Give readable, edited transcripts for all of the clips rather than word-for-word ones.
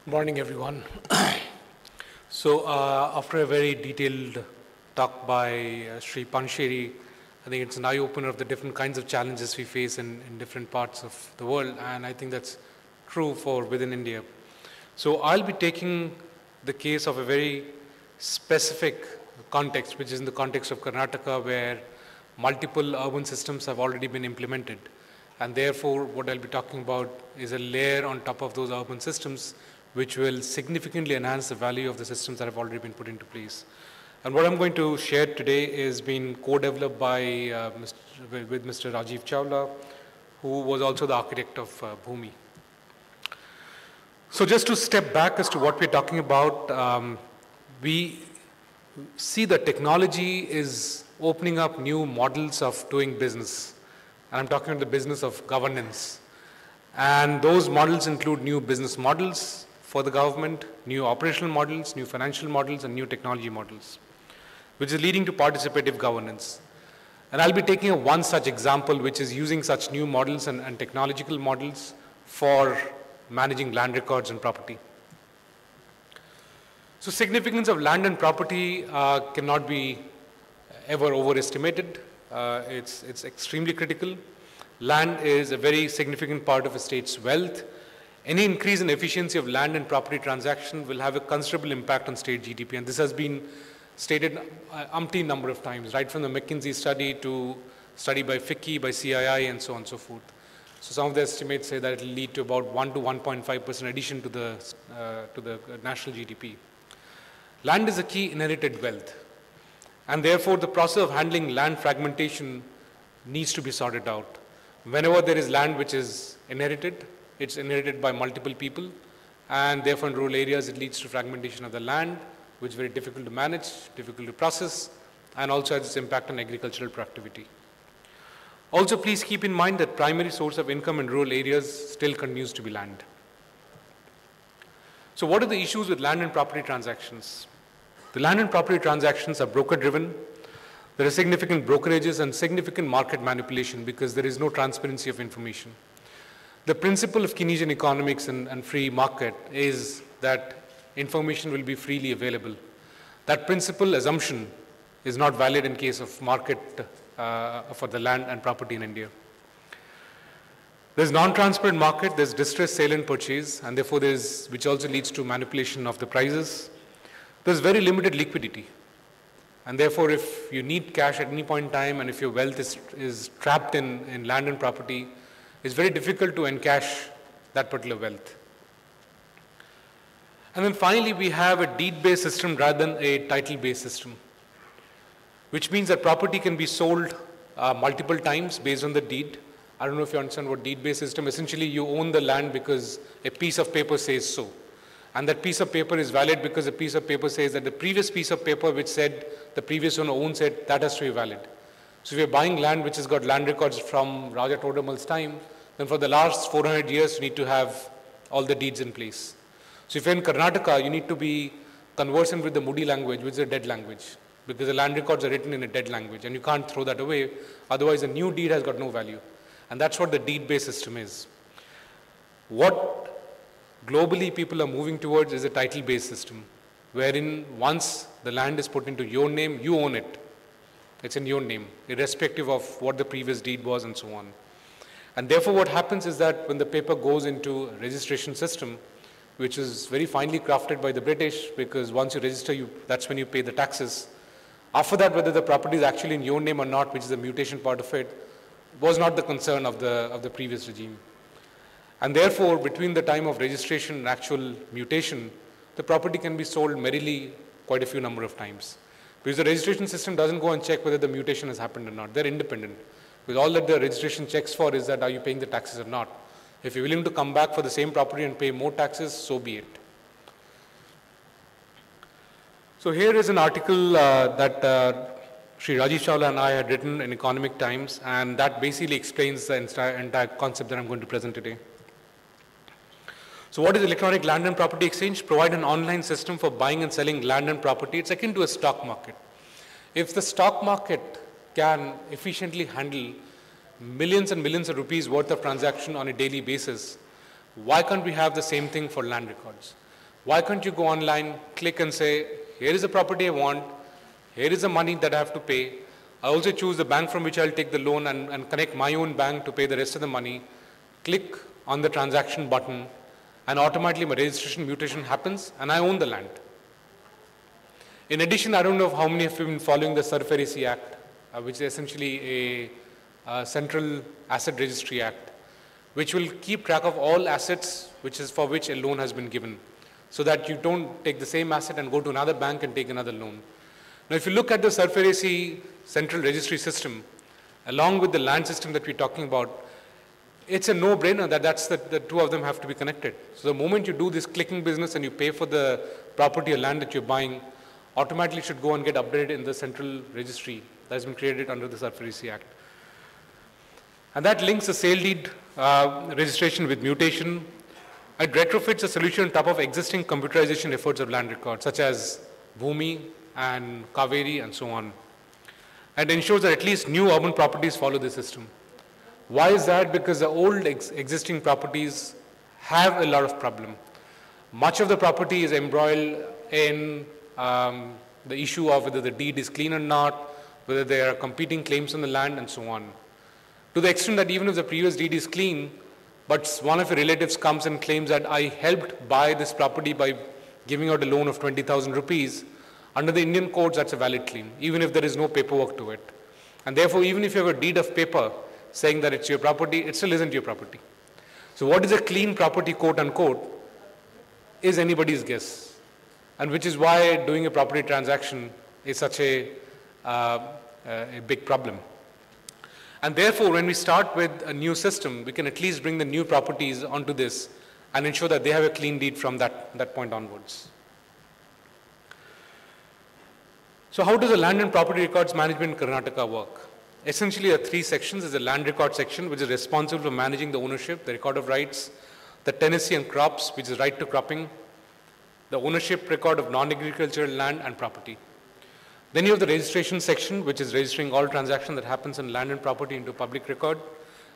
Morning, everyone. After a very detailed talk by Sri Pansheri, I think it's an eye-opener of the different kinds of challenges we face in different parts of the world, and I think that's true for within India. So I'll be taking the case of a very specific context, which is in the context of Karnataka, where multiple urban systems have already been implemented. And therefore, what I'll be talking about is a layer on top of those urban systems, which will significantly enhance the value of the systems that have already been put into place. And what I'm going to share today is being co-developed by with Mr. Rajiv Chawla, who was also the architect of Bhumi. So just to step back as to what we're talking about, we see that technology is opening up new models of doing business. And I'm talking about the business of governance. And those models include new business models for the government, new operational models, new financial models, and new technology models, which is leading to participative governance. And I'll be taking one such example, which is using such new models and technological models for managing land records and property. So significance of land and property cannot be ever overestimated. It's extremely critical. Land is a very significant part of a state's wealth. Any increase in efficiency of land and property transaction will have a considerable impact on state GDP, and this has been stated umpteen number of times, right from the McKinsey study to study by FICCI, by CII, and so on and so forth. So some of the estimates say that it will lead to about 1 to 1.5% addition to the national GDP. Land is a key inherited wealth, and therefore the process of handling land fragmentation needs to be sorted out. Whenever there is land which is inherited, it's inherited by multiple people, and therefore in rural areas it leads to fragmentation of the land, which is very difficult to manage, difficult to process, and also has its impact on agricultural productivity. Also, please keep in mind that primary source of income in rural areas still continues to be land. So what are the issues with land and property transactions? The land and property transactions are broker-driven. There are significant brokerages and significant market manipulation because there is no transparency of information. The principle of Keynesian economics and free market is that information will be freely available. That principle assumption is not valid in case of market for the land and property in India. There's non-transparent market, there's distressed sale and purchase, and therefore which also leads to manipulation of the prices. There's very limited liquidity. And therefore, if you need cash at any point in time, and if your wealth is trapped in land and property, it's very difficult to encash that particular wealth. And then finally, we have a deed-based system rather than a title-based system, which means that property can be sold multiple times based on the deed. I don't know if you understand what deed-based system. Essentially, you own the land because a piece of paper says so. And that piece of paper is valid because a piece of paper says that the previous piece of paper which said the previous owner owns it, that has to be valid. So if you're buying land which has got land records from Raja Todamal's time, then for the last 400 years you need to have all the deeds in place. So if you're in Karnataka, you need to be conversant with the Mudi language, which is a dead language, because the land records are written in a dead language, and you can't throw that away, otherwise a new deed has got no value. And that's what the deed-based system is. What globally people are moving towards is a title-based system, wherein once the land is put into your name, you own it. It's in your name, irrespective of what the previous deed was and so on. And therefore what happens is that when the paper goes into a registration system, which is very finely crafted by the British, because once you register, that's when you pay the taxes. After that, whether the property is actually in your name or not, which is the mutation part of it, was not the concern of the previous regime. And therefore, between the time of registration and actual mutation, the property can be sold merrily quite a few number of times. Because the registration system doesn't go and check whether the mutation has happened or not. They're independent. Because all that the registration checks for is that are you paying the taxes or not. If you're willing to come back for the same property and pay more taxes, so be it. So here is an article that Sri Rajiv Chawla and I had written in Economic Times, and that basically explains the entire concept that I'm going to present today. So what is Electronic Land and Property Exchange? Provide an online system for buying and selling land and property. It's akin to a stock market. If the stock market can efficiently handle millions and millions of rupees worth of transaction on a daily basis, why can't we have the same thing for land records? Why can't you go online, click and say, here is the property I want, here is the money that I have to pay. I also choose the bank from which I'll take the loan and connect my own bank to pay the rest of the money. Click on the transaction button and automatically my registration mutation happens and I own the land. In addition, I don't know how many of you have been following the SARFAESI Act, which is essentially a Central Asset Registry Act, which will keep track of all assets for which a loan has been given, so that you don't take the same asset and go to another bank and take another loan. Now, if you look at the SARFAESI Central Registry System, along with the land system that we're talking about, it's a no-brainer that the two of them have to be connected. So the moment you do this clicking business and you pay for the property or land that you're buying, automatically should go and get updated in the central registry that has been created under the SARFAESI Act. And that links the sale deed registration with mutation. It retrofits a solution on top of existing computerization efforts of land records, such as Bhoomi and Kaveri and so on. And ensures that at least new urban properties follow the system. Why is that? Because the old existing properties have a lot of problem. Much of the property is embroiled in the issue of whether the deed is clean or not, whether there are competing claims on the land and so on. To the extent that even if the previous deed is clean, but one of your relatives comes and claims that I helped buy this property by giving out a loan of 20,000 rupees, under the Indian codes that's a valid claim, even if there is no paperwork to it. And therefore, even if you have a deed of paper saying that it's your property, it still isn't your property. So what is a clean property, quote unquote, is anybody's guess. And which is why doing a property transaction is such a big problem. And therefore, when we start with a new system, we can at least bring the new properties onto this and ensure that they have a clean deed from that point onwards. So how does the land and property records management in Karnataka work? Essentially, there are three sections. There's a land record section, which is responsible for managing the ownership, the record of rights, the tenancy and crops, which is right to cropping, the ownership record of non-agricultural land and property. Then you have the registration section, which is registering all transactions that happens in land and property into public record,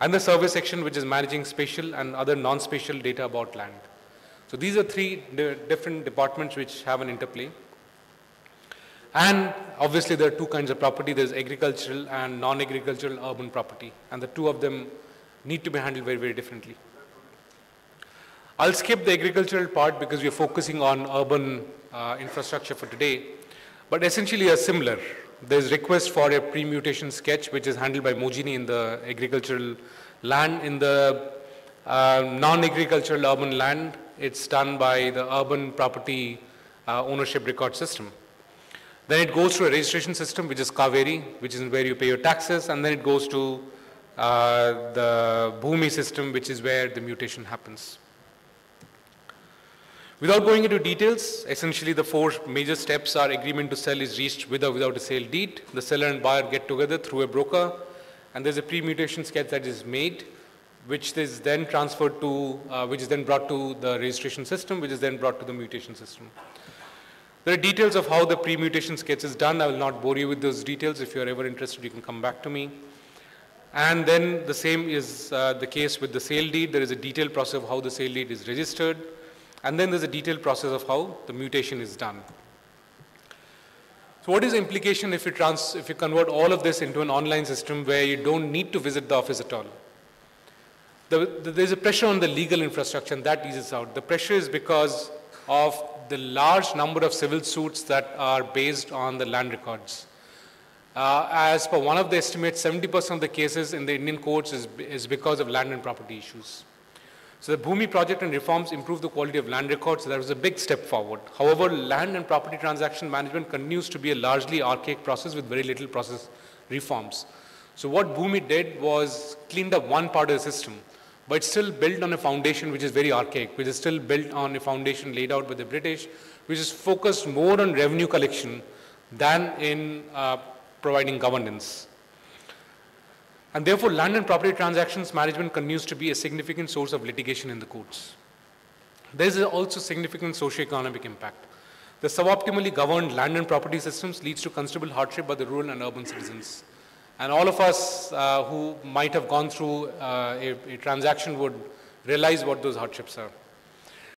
and the survey section, which is managing spatial and other non-spatial data about land. So these are three different departments which have an interplay. And obviously there are two kinds of property. There's agricultural and non-agricultural urban property. And the two of them need to be handled very, very differently. I'll skip the agricultural part because we're focusing on urban infrastructure for today. But essentially are similar. There's request for a pre-mutation sketch, which is handled by Mojini in the agricultural land. In the non-agricultural urban land, it's done by the urban property ownership record system. Then it goes to a registration system, which is Kaveri, which is where you pay your taxes, and then it goes to the Bhoomi system, which is where the mutation happens. Without going into details, essentially the four major steps are: agreement to sell is reached with or without a sale deed. The seller and buyer get together through a broker, and there's a pre-mutation sketch that is made, which is then transferred to, which is then brought to the registration system, which is then brought to the mutation system. There are details of how the pre-mutation sketch is done. I will not bore you with those details. If you are ever interested, you can come back to me. And then the same is the case with the sale deed. There is a detailed process of how the sale deed is registered. And then there's a detailed process of how the mutation is done. So what is the implication if you convert all of this into an online system where you don't need to visit the office at all? There's a pressure on the legal infrastructure, and that eases out. The pressure is because of the large number of civil suits that are based on the land records. As per one of the estimates, 70% of the cases in the Indian courts is because of land and property issues. So the Bhoomi project and reforms improve the quality of land records. So that was a big step forward. However, land and property transaction management continues to be a largely archaic process with very little process reforms. So what Bhoomi did was cleaned up one part of the system, but it's still built on a foundation which is very archaic, which is still built on a foundation laid out by the British, which is focused more on revenue collection than in providing governance. And therefore, land and property transactions management continues to be a significant source of litigation in the courts. There is also significant socio-economic impact. The suboptimally governed land and property systems leads to considerable hardship by the rural and urban citizens. And all of us who might have gone through a transaction would realize what those hardships are.